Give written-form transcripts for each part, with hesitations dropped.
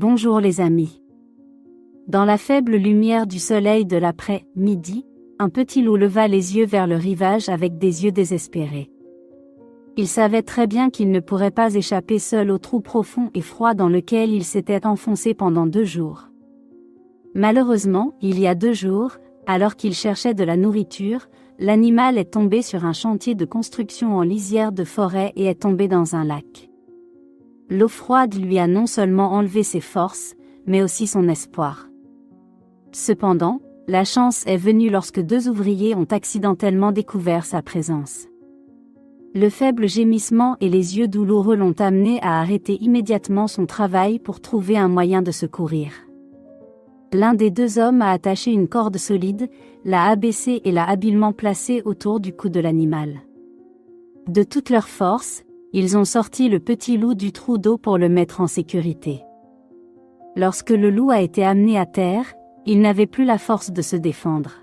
Bonjour les amis. Dans la faible lumière du soleil de l'après-midi, un petit loup leva les yeux vers le rivage avec des yeux désespérés. Il savait très bien qu'il ne pourrait pas échapper seul au trou profond et froid dans lequel il s'était enfoncé pendant 2 jours. Malheureusement, il y a 2 jours, alors qu'il cherchait de la nourriture, l'animal est tombé sur un chantier de construction en lisière de forêt et est tombé dans un lac. L'eau froide lui a non seulement enlevé ses forces, mais aussi son espoir. Cependant, la chance est venue lorsque 2 ouvriers ont accidentellement découvert sa présence. Le faible gémissement et les yeux douloureux l'ont amené à arrêter immédiatement son travail pour trouver un moyen de secourir. L'un des 2 hommes a attaché une corde solide, l'a abaissée et l'a habilement placée autour du cou de l'animal. De toute leur force, ils ont sorti le petit loup du trou d'eau pour le mettre en sécurité. Lorsque le loup a été amené à terre, il n'avait plus la force de se défendre.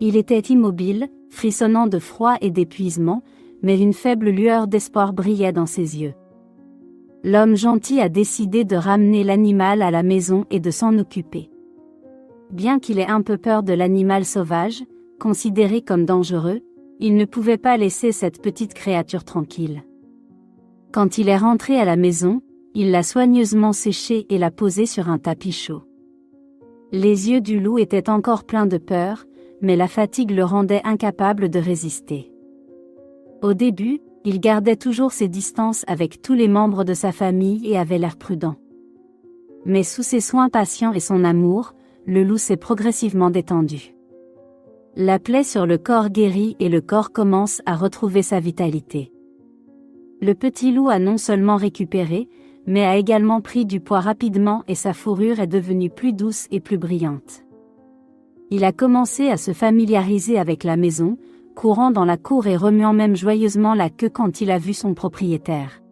Il était immobile, frissonnant de froid et d'épuisement, mais une faible lueur d'espoir brillait dans ses yeux. L'homme gentil a décidé de ramener l'animal à la maison et de s'en occuper. Bien qu'il ait un peu peur de l'animal sauvage, considéré comme dangereux, il ne pouvait pas laisser cette petite créature tranquille. Quand il est rentré à la maison, il l'a soigneusement séchée et l'a posée sur un tapis chaud. Les yeux du loup étaient encore pleins de peur, mais la fatigue le rendait incapable de résister. Au début, il gardait toujours ses distances avec tous les membres de sa famille et avait l'air prudent. Mais sous ses soins patients et son amour, le loup s'est progressivement détendu. La plaie sur le corps guérit et le corps commence à retrouver sa vitalité. Le petit loup a non seulement récupéré, mais a également pris du poids rapidement et sa fourrure est devenue plus douce et plus brillante. Il a commencé à se familiariser avec la maison, courant dans la cour et remuant même joyeusement la queue quand il a vu son propriétaire.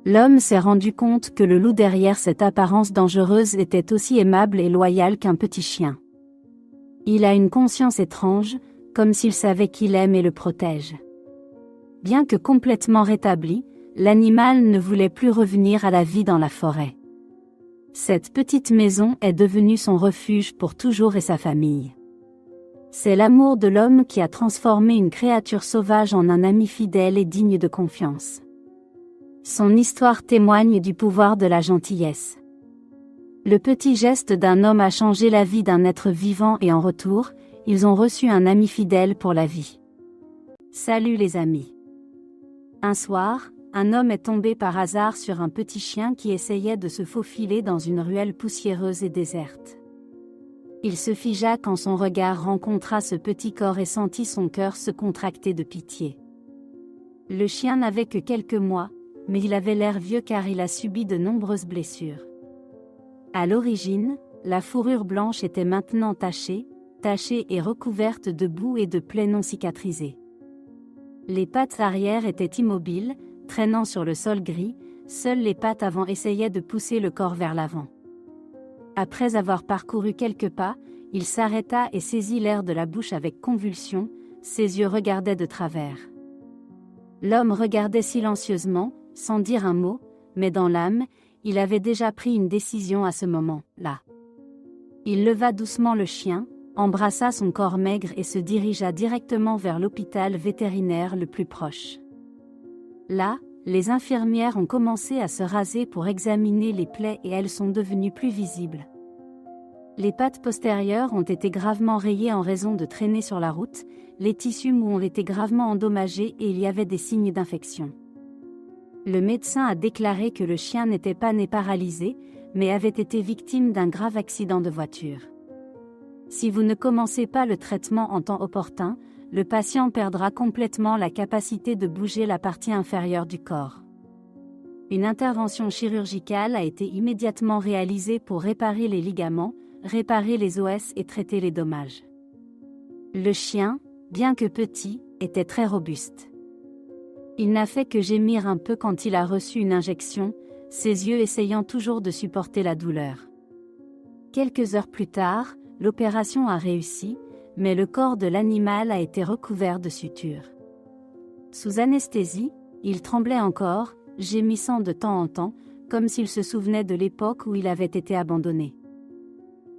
L'homme s'est rendu compte que le loup derrière cette apparence dangereuse était aussi aimable et loyal qu'un petit chien. Il a une conscience étrange, comme s'il savait qu'il aime et le protège. Bien que complètement rétabli, l'animal ne voulait plus revenir à la vie dans la forêt. Cette petite maison est devenue son refuge pour toujours et sa famille. C'est l'amour de l'homme qui a transformé une créature sauvage en un ami fidèle et digne de confiance. Son histoire témoigne du pouvoir de la gentillesse. Le petit geste d'un homme a changé la vie d'un être vivant et en retour, ils ont reçu un ami fidèle pour la vie. Salut les amis. Un soir, un homme est tombé par hasard sur un petit chien qui essayait de se faufiler dans une ruelle poussiéreuse et déserte. Il se figea quand son regard rencontra ce petit corps et sentit son cœur se contracter de pitié. Le chien n'avait que quelques mois, mais il avait l'air vieux car il a subi de nombreuses blessures. À l'origine, la fourrure blanche était maintenant tachée et recouverte de boue et de plaies non cicatrisées. Les pattes arrière étaient immobiles, traînant sur le sol gris, seules les pattes avant essayaient de pousser le corps vers l'avant. Après avoir parcouru quelques pas, il s'arrêta et saisit l'air de la bouche avec convulsion, ses yeux regardaient de travers. L'homme regardait silencieusement, sans dire un mot, mais dans l'âme, il avait déjà pris une décision à ce moment-là. Il leva doucement le chien, embrassa son corps maigre et se dirigea directement vers l'hôpital vétérinaire le plus proche. Là, les infirmières ont commencé à se raser pour examiner les plaies et elles sont devenues plus visibles. Les pattes postérieures ont été gravement rayées en raison de traînées sur la route, les tissus mous ont été gravement endommagés et il y avait des signes d'infection. Le médecin a déclaré que le chien n'était pas né paralysé, mais avait été victime d'un grave accident de voiture. Si vous ne commencez pas le traitement en temps opportun, le patient perdra complètement la capacité de bouger la partie inférieure du corps. Une intervention chirurgicale a été immédiatement réalisée pour réparer les ligaments, réparer les os et traiter les dommages. Le chien, bien que petit, était très robuste. Il n'a fait que gémir un peu quand il a reçu une injection, ses yeux essayant toujours de supporter la douleur. Quelques heures plus tard, l'opération a réussi, mais le corps de l'animal a été recouvert de sutures. Sous anesthésie, il tremblait encore, gémissant de temps en temps, comme s'il se souvenait de l'époque où il avait été abandonné.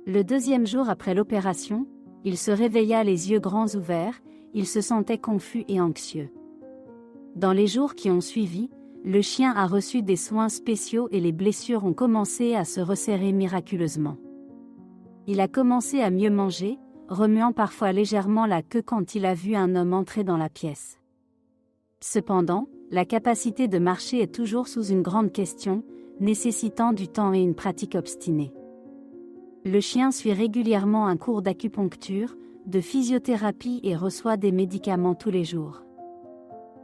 Le deuxième jour après l'opération, il se réveilla les yeux grands ouverts, il se sentait confus et anxieux. Dans les jours qui ont suivi, le chien a reçu des soins spéciaux et les blessures ont commencé à se resserrer miraculeusement. Il a commencé à mieux manger, remuant parfois légèrement la queue quand il a vu un homme entrer dans la pièce. Cependant, la capacité de marcher est toujours sous une grande question, nécessitant du temps et une pratique obstinée. Le chien suit régulièrement un cours d'acupuncture, de physiothérapie et reçoit des médicaments tous les jours.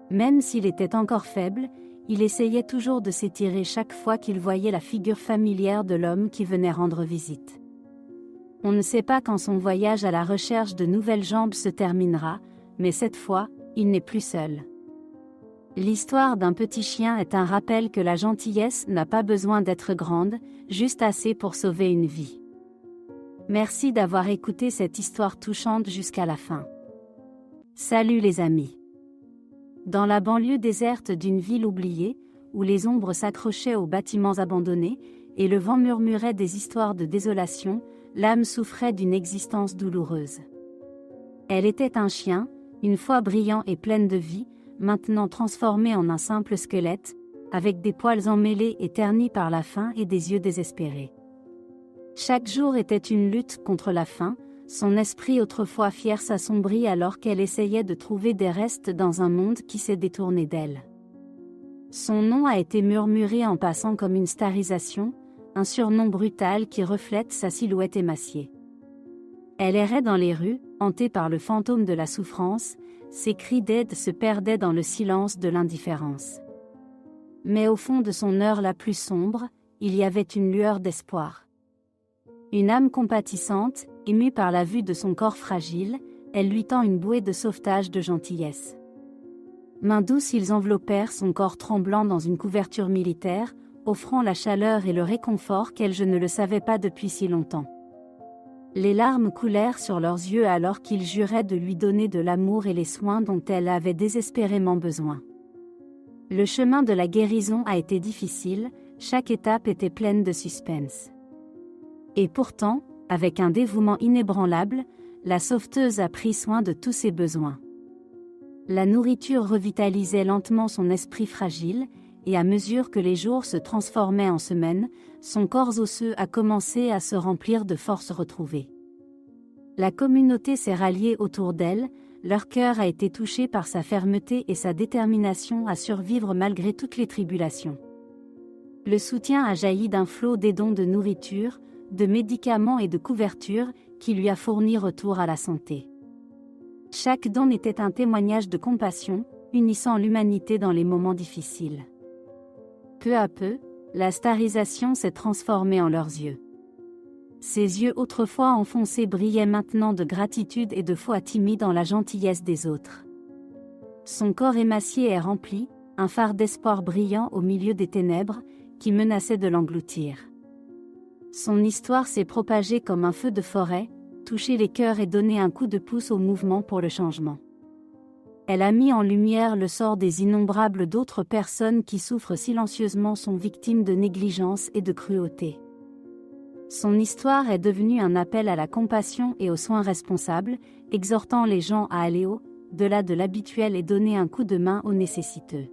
Même s'il était encore faible, il essayait toujours de s'étirer chaque fois qu'il voyait la figure familière de l'homme qui venait rendre visite. On ne sait pas quand son voyage à la recherche de nouvelles jambes se terminera, mais cette fois, il n'est plus seul. L'histoire d'un petit chien est un rappel que la gentillesse n'a pas besoin d'être grande, juste assez pour sauver une vie. Merci d'avoir écouté cette histoire touchante jusqu'à la fin. Salut les amis. Dans la banlieue déserte d'une ville oubliée, où les ombres s'accrochaient aux bâtiments abandonnés, et le vent murmurait des histoires de désolation, l'âme souffrait d'une existence douloureuse. Elle était un chien, une fois brillant et pleine de vie, maintenant transformé en un simple squelette, avec des poils emmêlés et ternis par la faim et des yeux désespérés. Chaque jour était une lutte contre la faim, son esprit autrefois fier s'assombrit alors qu'elle essayait de trouver des restes dans un monde qui s'est détourné d'elle. Son nom a été murmuré en passant comme une starisation, un surnom brutal qui reflète sa silhouette émaciée. Elle errait dans les rues, hantée par le fantôme de la souffrance, ses cris d'aide se perdaient dans le silence de l'indifférence. Mais au fond de son heure la plus sombre, il y avait une lueur d'espoir. Une âme compatissante, émue par la vue de son corps fragile, elle lui tend une bouée de sauvetage de gentillesse. Mains douces ils enveloppèrent son corps tremblant dans une couverture militaire, offrant la chaleur et le réconfort qu'elle je ne le savais pas depuis si longtemps. Les larmes coulèrent sur leurs yeux alors qu'ils juraient de lui donner de l'amour et les soins dont elle avait désespérément besoin. Le chemin de la guérison a été difficile, chaque étape était pleine de suspense. Et pourtant, avec un dévouement inébranlable, la sauveteuse a pris soin de tous ses besoins. La nourriture revitalisait lentement son esprit fragile, et à mesure que les jours se transformaient en semaines, son corps osseux a commencé à se remplir de forces retrouvées. La communauté s'est ralliée autour d'elle, leur cœur a été touché par sa fermeté et sa détermination à survivre malgré toutes les tribulations. Le soutien a jailli d'un flot des dons de nourriture, de médicaments et de couvertures, qui lui a fourni retour à la santé. Chaque don était un témoignage de compassion, unissant l'humanité dans les moments difficiles. Peu à peu, la starisation s'est transformée en leurs yeux. Ses yeux autrefois enfoncés brillaient maintenant de gratitude et de foi timide dans la gentillesse des autres. Son corps émacié est rempli, un phare d'espoir brillant au milieu des ténèbres, qui menaçaient de l'engloutir. Son histoire s'est propagée comme un feu de forêt, touché les cœurs et donné un coup de pouce au mouvement pour le changement. Elle a mis en lumière le sort des innombrables d'autres personnes qui souffrent silencieusement, sont victimes de négligence et de cruauté. Son histoire est devenue un appel à la compassion et aux soins responsables, exhortant les gens à aller au-delà de l'habituel et donner un coup de main aux nécessiteux.